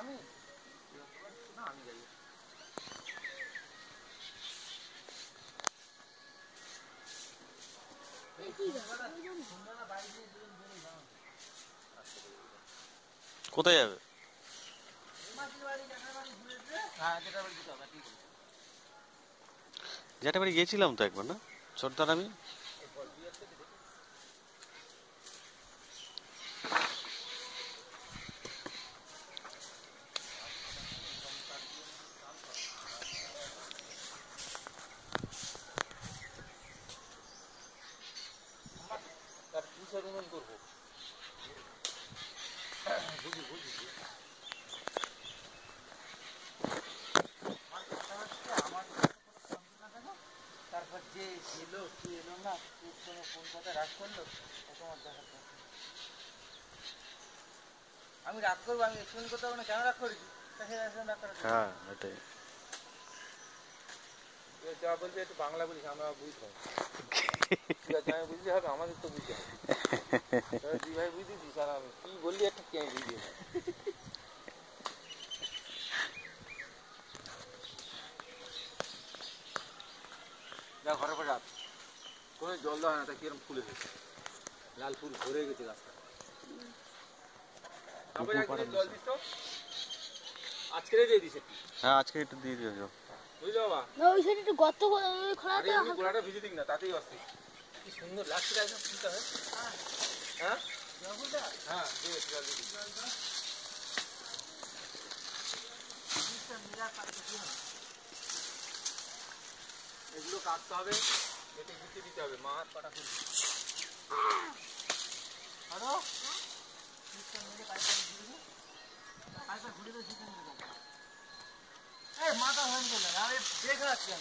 আমি না আমি যাই কোথায় যাবে? যেটা বাড়ি গিয়েছিলাম তো একবার, না ছোটদার আমি। তার পুষের উন্নয়ন করবো বুঝি বুঝি আমার তারপর যে এলো কি এলো না কোনো কোন কথা রাগ করলো তোমার দেখার দরকার। আমি রাগ করবো, আমি এক্সপ্লেন করতে পারবো না কেন রাগ করেছি, রাগ করা। হ্যাঁ এটাই যা বলছে একটু বাংলা বলিস, আমরা বুঝবো আমি বুঝতে হবে, আমাদের তো বুঝতে হবে। তুই ভাই বুঝেছিস আর আমি কি বললি একটু কে বুঝিয়ে যা ঘরের পর রাত কোনো জল দেওয়া হয় না, তা কিরম ফুলে গেছে, লাল ফুল ভরে গেছে রাস্তা। জল দিস তো আজকে দিয়ে দিস একটু। হ্যাঁ আজকে একটু দিয়ে দিও বুঝলি বাবা, ওই সাইডে একটু গর্ত খোলাতে গোড়াটা ভিজে দিক না, তাতেই অস্থির। কি সুন্দর লাগছে একদম ফুলটা। হ্যাঁ হ্যাঁ এগুলো কাটতে হবে, কেটে ঘুরতে দিতে হবে, মা হাত পাটা খুলবে। আরো মাথা হয়ে গেল, আরে দেখা যাচ্ছে